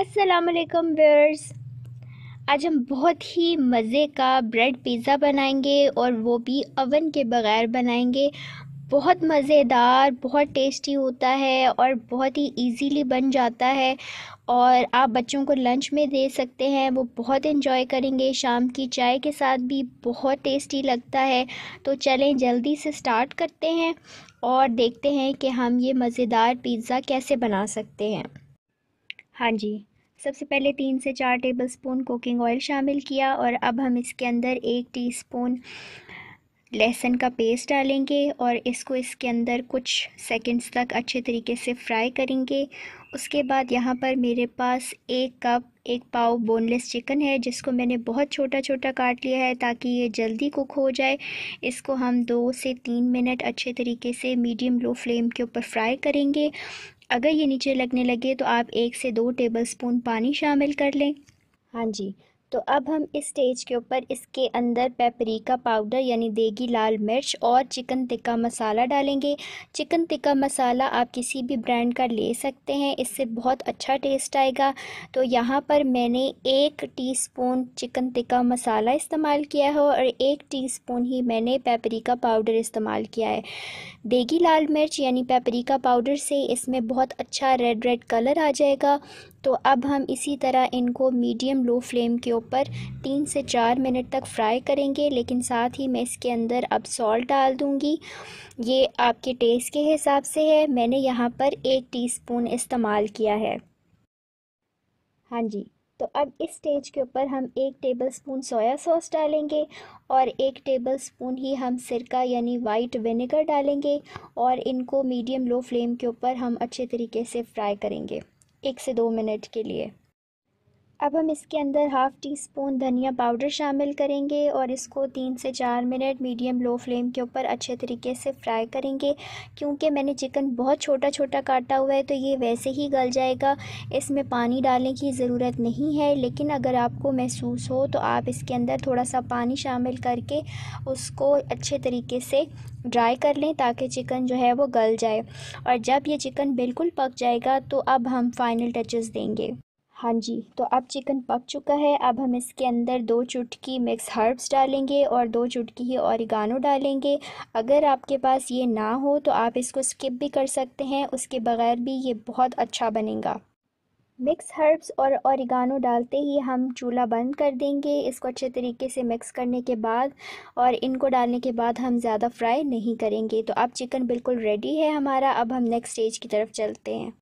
अस्सलाम वालेकुम व्यूअर्स। आज हम बहुत ही मज़े का ब्रेड पिज़्ज़ा बनाएंगे और वो भी अवन के बग़ैर बनाएंगे। बहुत मज़ेदार, बहुत टेस्टी होता है और बहुत ही इजीली बन जाता है और आप बच्चों को लंच में दे सकते हैं। वो बहुत एंजॉय करेंगे। शाम की चाय के साथ भी बहुत टेस्टी लगता है। तो चलें जल्दी से स्टार्ट करते हैं और देखते हैं कि हम ये मज़ेदार पिज़्ज़ा कैसे बना सकते हैं। हाँ जी, सबसे पहले 3 से 4 टेबलस्पून कुकिंग ऑयल शामिल किया और अब हम इसके अंदर 1 टीस्पून लहसुन का पेस्ट डालेंगे और इसको इसके अंदर कुछ सेकंड्स तक अच्छे तरीके से फ्राई करेंगे। उसके बाद यहाँ पर मेरे पास 1 पाव बोनलेस चिकन है, जिसको मैंने बहुत छोटा छोटा काट लिया है ताकि ये जल्दी कुक हो जाए। इसको हम 2 से 3 मिनट अच्छे तरीके से मीडियम लो फ्लेम के ऊपर फ्राई करेंगे। अगर ये नीचे लगने लगे तो आप 1 से 2 टेबलस्पून पानी शामिल कर लें। हाँ जी, तो अब हम इस स्टेज के ऊपर इसके अंदर पेपरिका पाउडर यानी देगी लाल मिर्च और चिकन टिक्का मसाला डालेंगे। चिकन टिक्का मसाला आप किसी भी ब्रांड का ले सकते हैं, इससे बहुत अच्छा टेस्ट आएगा। तो यहाँ पर मैंने 1 टीस्पून चिकन टिक्का मसाला इस्तेमाल किया है और 1 टीस्पून ही मैंने पेपरिका पाउडर इस्तेमाल किया है। देगी लाल मिर्च यानी पेपरिका पाउडर से इसमें बहुत अच्छा रेड रेड कलर आ जाएगा। तो अब हम इसी तरह इनको मीडियम लो फ्लेम के ऊपर 3 से 4 मिनट तक फ्राई करेंगे, लेकिन साथ ही मैं इसके अंदर अब सॉल्ट डाल दूंगी। ये आपके टेस्ट के हिसाब से है, मैंने यहाँ पर 1 टीस्पून इस्तेमाल किया है। हाँ जी, तो अब इस स्टेज के ऊपर हम 1 टेबलस्पून सोया सॉस डालेंगे और 1 टेबलस्पून ही हम सिरका यानी वाइट विनेगर डालेंगे और इनको मीडियम लो फ्लेम के ऊपर हम अच्छे तरीके से फ्राई करेंगे 1 से 2 मिनट के लिए। अब हम इसके अंदर हाफ़ टी स्पून धनिया पाउडर शामिल करेंगे और इसको 3 से 4 मिनट मीडियम लो फ्लेम के ऊपर अच्छे तरीके से फ्राई करेंगे। क्योंकि मैंने चिकन बहुत छोटा छोटा काटा हुआ है तो ये वैसे ही गल जाएगा, इसमें पानी डालने की ज़रूरत नहीं है। लेकिन अगर आपको महसूस हो तो आप इसके अंदर थोड़ा सा पानी शामिल करके उसको अच्छे तरीके से ड्राई कर लें ताकि चिकन जो है वो गल जाए। और जब ये चिकन बिल्कुल पक जाएगा तो अब हम फाइनल टचेस देंगे। हाँ जी, तो अब चिकन पक चुका है। अब हम इसके अंदर 2 चुटकी मिक्स हर्ब्स डालेंगे और 2 चुटकी ही ऑरिगानो डालेंगे। अगर आपके पास ये ना हो तो आप इसको स्किप भी कर सकते हैं, उसके बगैर भी ये बहुत अच्छा बनेगा। मिक्स हर्ब्स और ऑरिगानो डालते ही हम चूल्हा बंद कर देंगे। इसको अच्छे तरीके से मिक्स करने के बाद और इनको डालने के बाद हम ज़्यादा फ्राई नहीं करेंगे। तो अब चिकन बिल्कुल रेडी है हमारा। अब हम नेक्स्ट स्टेज की तरफ चलते हैं।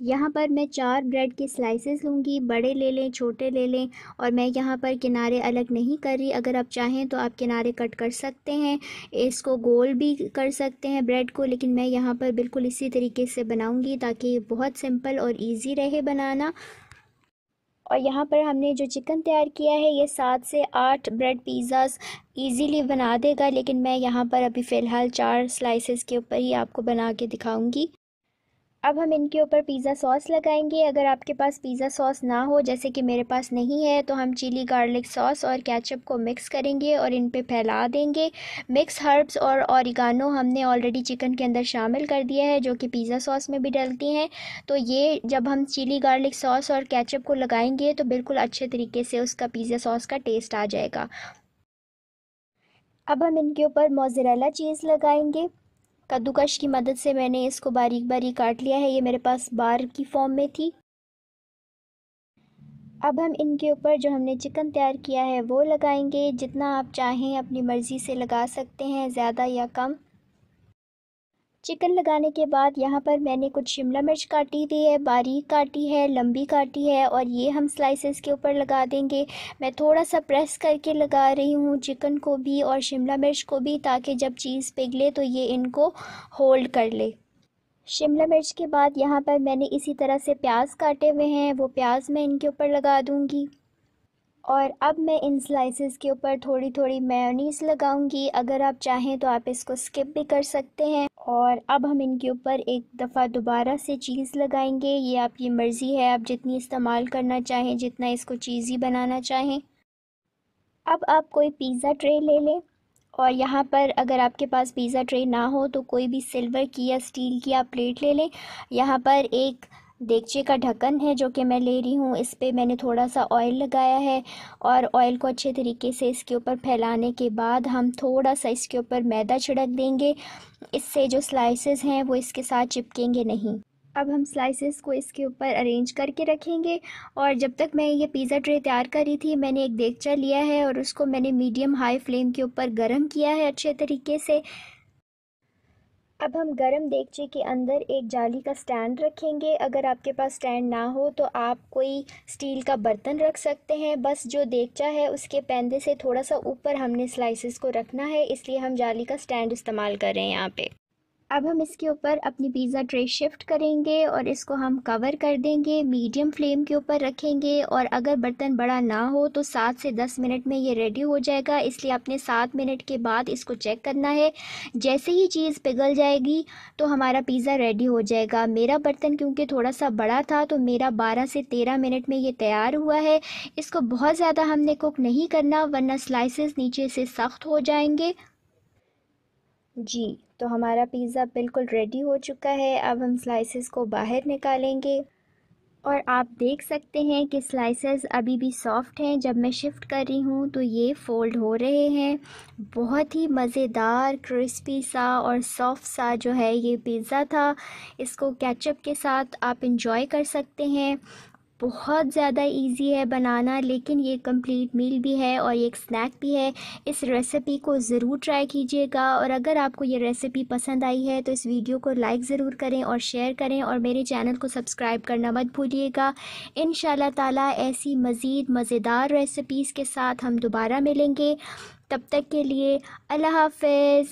यहाँ पर मैं 4 ब्रेड की स्लाइसेस लूँगी, बड़े ले लें छोटे ले लें, और मैं यहाँ पर किनारे अलग नहीं कर रही। अगर आप चाहें तो आप किनारे कट कर सकते हैं, इसको गोल भी कर सकते हैं ब्रेड को, लेकिन मैं यहाँ पर बिल्कुल इसी तरीके से बनाऊँगी ताकि ये बहुत सिंपल और इजी रहे बनाना। और यहाँ पर हमने जो चिकन तैयार किया है ये 7 से 8 ब्रेड पिज़्ज़ास ईज़िली बना देगा, लेकिन मैं यहाँ पर अभी फ़िलहाल 4 स्लाइसेस के ऊपर ही आपको बना के दिखाऊँगी। अब हम इनके ऊपर पिज़्ज़ा सॉस लगाएंगे। अगर आपके पास पिज़्ज़ा सॉस ना हो, जैसे कि मेरे पास नहीं है, तो हम चिली गार्लिक सॉस और केचप को मिक्स करेंगे और इन पे फैला देंगे। मिक्स हर्ब्स और ऑरिगानो हमने ऑलरेडी चिकन के अंदर शामिल कर दिया है, जो कि पिज़्ज़ा सॉस में भी डलती हैं। तो ये जब हम चिली गार्लिक सॉस और केचप को लगाएंगे तो बिल्कुल अच्छे तरीके से उसका पिज़्ज़ा सॉस का टेस्ट आ जाएगा। अब हम इनके ऊपर मोज़रेला चीज़ लगाएंगे। कद्दूकश की मदद से मैंने इसको बारीक बारीक काट लिया है, ये मेरे पास बार की फॉर्म में थी। अब हम इनके ऊपर जो हमने चिकन तैयार किया है वो लगाएंगे। जितना आप चाहें अपनी मर्ज़ी से लगा सकते हैं, ज़्यादा या कम। चिकन लगाने के बाद यहाँ पर मैंने कुछ शिमला मिर्च काटी थी है, बारीक काटी है, लंबी काटी है, और ये हम स्लाइसेस के ऊपर लगा देंगे। मैं थोड़ा सा प्रेस करके लगा रही हूँ चिकन को भी और शिमला मिर्च को भी, ताकि जब चीज़ पिघले तो ये इनको होल्ड कर ले। शिमला मिर्च के बाद यहाँ पर मैंने इसी तरह से प्याज काटे हुए हैं, वो प्याज मैं इनके ऊपर लगा दूँगी। और अब मैं इन स्लाइसेस के ऊपर थोड़ी थोड़ी मेयोनीज़ लगाऊंगी। अगर आप चाहें तो आप इसको स्किप भी कर सकते हैं। और अब हम इनके ऊपर एक दफ़ा दोबारा से चीज़ लगाएंगे। ये आपकी मर्ज़ी है, आप जितनी इस्तेमाल करना चाहें, जितना इसको चीज़ी बनाना चाहें। अब आप कोई पिज़्ज़ा ट्रे ले लें और यहाँ पर अगर आपके पास पिज़्ज़ा ट्रे ना हो तो कोई भी सिल्वर की या स्टील की आप प्लेट ले लें। यहाँ पर एक देगचे का ढक्कन है जो कि मैं ले रही हूँ, इस पे मैंने थोड़ा सा ऑयल लगाया है और ऑयल को अच्छे तरीके से इसके ऊपर फैलाने के बाद हम थोड़ा सा इसके ऊपर मैदा छिड़क देंगे। इससे जो स्लाइसेस हैं वो इसके साथ चिपकेंगे नहीं। अब हम स्लाइसेस को इसके ऊपर अरेंज करके रखेंगे। और जब तक मैं ये पिज़्ज़ा ट्रे तैयार कर रही थी, मैंने एक देगचा लिया है और उसको मैंने मीडियम हाई फ्लेम के ऊपर गर्म किया है अच्छे तरीके से। अब हम गरम देगचे के अंदर एक जाली का स्टैंड रखेंगे। अगर आपके पास स्टैंड ना हो तो आप कोई स्टील का बर्तन रख सकते हैं। बस जो देगचा है उसके पैंदे से थोड़ा सा ऊपर हमने स्लाइसेस को रखना है, इसलिए हम जाली का स्टैंड इस्तेमाल कर रहे हैं यहाँ पे। अब हम इसके ऊपर अपनी पिज़्ज़ा ट्रे शिफ्ट करेंगे और इसको हम कवर कर देंगे, मीडियम फ्लेम के ऊपर रखेंगे। और अगर बर्तन बड़ा ना हो तो 7 से 10 मिनट में ये रेडी हो जाएगा, इसलिए आपने 7 मिनट के बाद इसको चेक करना है। जैसे ही चीज़ पिघल जाएगी तो हमारा पिज़्ज़ा रेडी हो जाएगा। मेरा बर्तन क्योंकि थोड़ा सा बड़ा था तो मेरा 12 से 13 मिनट में ये तैयार हुआ है। इसको बहुत ज़्यादा हमने कुक नहीं करना वरना स्लाइसेस नीचे से सख्त हो जाएंगे। जी, तो हमारा पिज़्ज़ा बिल्कुल रेडी हो चुका है। अब हम स्लाइसेस को बाहर निकालेंगे और आप देख सकते हैं कि स्लाइसेस अभी भी सॉफ्ट हैं। जब मैं शिफ्ट कर रही हूँ तो ये फ़ोल्ड हो रहे हैं। बहुत ही मज़ेदार क्रिस्पी सा और सॉफ्ट सा जो है ये पिज़्ज़ा था। इसको केचप के साथ आप इंजॉय कर सकते हैं। बहुत ज़्यादा इजी है बनाना, लेकिन ये कंप्लीट मील भी है और ये एक स्नैक भी है। इस रेसिपी को ज़रूर ट्राई कीजिएगा और अगर आपको ये रेसिपी पसंद आई है तो इस वीडियो को लाइक ज़रूर करें और शेयर करें और मेरे चैनल को सब्सक्राइब करना मत भूलिएगा। इंशाल्लाह ताला ऐसी मज़ीद मज़ेदार रेसिपीज़ के साथ हम दोबारा मिलेंगे। तब तक के लिए अल्लाह हाफ़िज़।